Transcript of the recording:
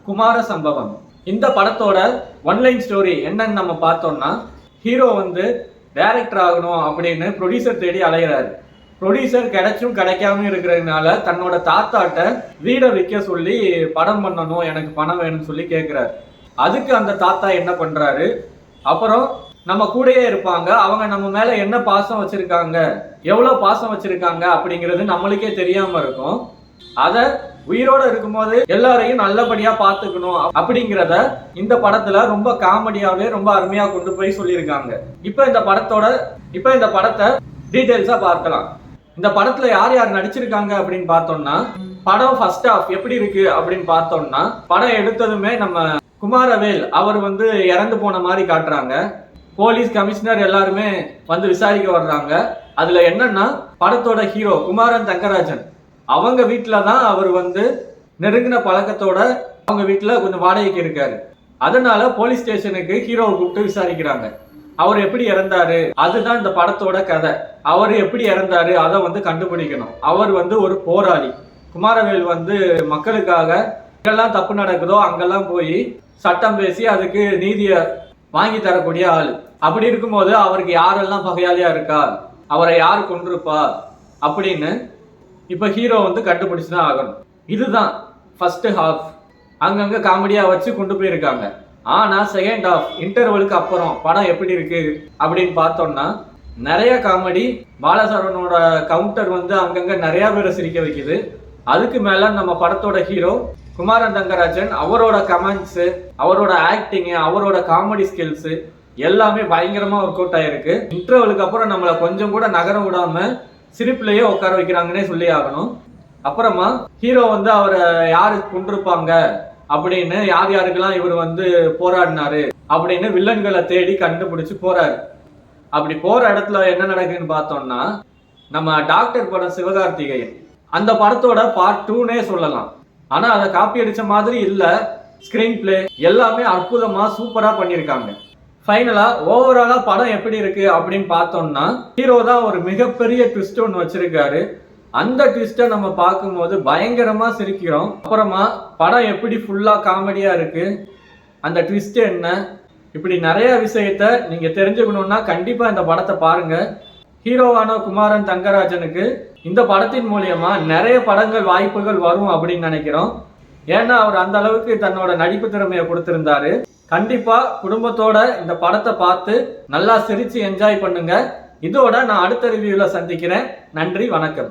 குமார சம்பவம். இந்த படத்தோட ஒன்லைன் ஸ்டோரி என்னன்னு நம்ம பார்த்தோம்னா, ஹீரோ வந்து டைரக்டர் ஆகணும் அப்படின்னு ப்ரொடியூசர் தேடி அலைகிறாரு. ப்ரொடியூசர் கிடைச்சும் கிடைக்காம இருக்கிறதுனால தன்னோட தாத்தாட்ட வீடை விற்க சொல்லி படம் பண்ணணும், எனக்கு பணம் வேணும்னு சொல்லி கேட்குறாரு. அதுக்கு அந்த தாத்தா என்ன பண்றாரு, அப்புறம் நம்ம கூடயே இருப்பாங்க, அவங்க நம்ம மேல என்ன பாசம் வச்சிருக்காங்க, எவ்வளவு பாசம் வச்சிருக்காங்க அப்படிங்கிறது நம்மளுக்கே தெரியாம இருக்கும். அத உயிரோட இருக்கும்போது எல்லாரையும் நல்லபடியா பாத்துக்கணும் அப்படிங்கிறத இந்த படத்துல ரொம்ப காமெடியாவே ரொம்ப அருமையா கொண்டு போய் சொல்லியிருக்காங்க. இப்ப இந்த படத்தை டீடைல்ஸா பார்க்கலாம். இந்த படத்துல யார் யார் நடிச்சிருக்காங்க அப்படின்னு பார்த்தோம்னா, படம் ஃபர்ஸ்ட் ஹாஃப் எப்படி இருக்கு அப்படின்னு பார்த்தோம்னா, படம் எடுத்ததுமே நம்ம குமாரவேல் அவர் வந்து இறந்து போன மாதிரி காட்டுறாங்க. போலீஸ் கமிஷனர் எல்லாருமே வந்து விசாரிக்க வர்றாங்க. அதுல என்னன்னா, படத்தோட ஹீரோ குமாரன் தங்கராஜன் அவங்க வீட்டுல தான் அவர் வந்து நெருங்கின பழக்கத்தோட அவங்க வீட்டுல கொஞ்சம் வாடகைக்கு இருக்காரு. அதனால போலீஸ் ஸ்டேஷனுக்கு ஹீரோவை கூப்பிட்டு விசாரிக்கிறாங்க. அவர் எப்படி இறந்தாரு, அதுதான் இந்த படத்தோட கதை. அவர் எப்படி இறந்தாரு அதை வந்து கண்டுபிடிக்கணும். அவர் வந்து ஒரு போராளி. குமாரவேல் வந்து மக்களுக்காக எங்கெல்லாம் தப்பு நடக்குதோ அங்கெல்லாம் போய் சட்டம் பேசி அதுக்கு நீதியை வாங்கி தரக்கூடிய ஆளு. அப்படி இருக்கும்போது அவருக்கு யாரெல்லாம் பகையாளியா இருக்கா, அவரை யார் கொண்டிருப்பா அப்படின்னு இப்ப ஹீரோ வந்து கண்டுபிடிச்சுதான் ஆகணும். இதுதான் ஃபர்ஸ்ட் ஹாஃப். அங்கங்க காமெடியா வச்சு கொண்டு போயிருக்காங்க. ஆனா செகண்ட் ஹாஃப் இன்டர்வலுக்கு அப்புறம் படம் எப்படி இருக்கு அப்படின்னு பார்த்தோம்னா, நிறைய காமெடி. பாலசரவனோட கவுண்டர் வந்து அங்கங்க நிறைய பேரை சிரிக்க வைக்குது. அதுக்கு மேல நம்ம படத்தோட ஹீரோ குமாரன் தங்கராஜன் அவரோட கமெண்ட்ஸ், அவரோட ஆக்டிங், அவரோட காமெடி ஸ்கில்ஸ் எல்லாமே பயங்கரமா ஒர்க் அவுட் ஆயிருக்கு. இன்டர்வலுக்கு அப்புறம் நம்மளை கொஞ்சம் கூட நகர விடாம சிரிப்புலயே உட்கார வைக்கிறாங்கன்னே சொல்லி ஆகணும். அப்புறமா ஹீரோ வந்து அவரை யாரு கொண்டிருப்பாங்க அப்படின்னு, யார் யாருக்கெல்லாம் இவர் வந்து போராடினாரு அப்படின்னு வில்லன்களை தேடி கண்டுபிடிச்சு போறாரு. அப்படி போற இடத்துல என்ன நடக்குதுன்னு பார்த்தோம்னா, நம்ம டாக்டர் படம் சிவகார்த்திகேயன் அந்த படத்தோட பார்ட் 2னே சொல்லலாம். ஆனா அதை காப்பி அடிச்ச மாதிரி இல்ல. ஸ்கிரீன் பிளே எல்லாமே அற்புதமா சூப்பரா பண்ணியிருக்காங்க. ஃபைனலா ஓவராலா படம் எப்படி இருக்கு அப்படின்னு பார்த்தோம்னா, ஹீரோ தான் ஒரு மிகப்பெரிய ட்விஸ்ட் ஒன்று வச்சிருக்காரு. அந்த ட்விஸ்ட்டை நம்ம பார்க்கும்போது பயங்கரமா சிரிக்கிறோம். அப்புறமா படம் எப்படி ஃபுல்லா காமெடியா இருக்கு, அந்த ட்விஸ்ட் என்ன, இப்படி நிறைய விஷயத்த நீங்க தெரிஞ்சுக்கணும்னா கண்டிப்பா இந்த படத்தை பாருங்க. ஹீரோவான குமாரன் தங்கராஜனுக்கு இந்த படத்தின் மூலியமா நிறைய படங்கள் வாய்ப்புகள் வரும் அப்படின்னு நினைக்கிறோம். ஏன்னா அவர் அந்த அளவுக்கு தன்னோட நடிப்பு திறமையை கொடுத்திருந்தாரு. கண்டிப்பா குடும்பத்தோட இந்த படத்தை பார்த்து நல்லா சிரிச்சு என்ஜாய் பண்ணுங்க. இதோட நான் அடுத்த ரிவ்யூல சந்திக்கிறேன். நன்றி, வணக்கம்.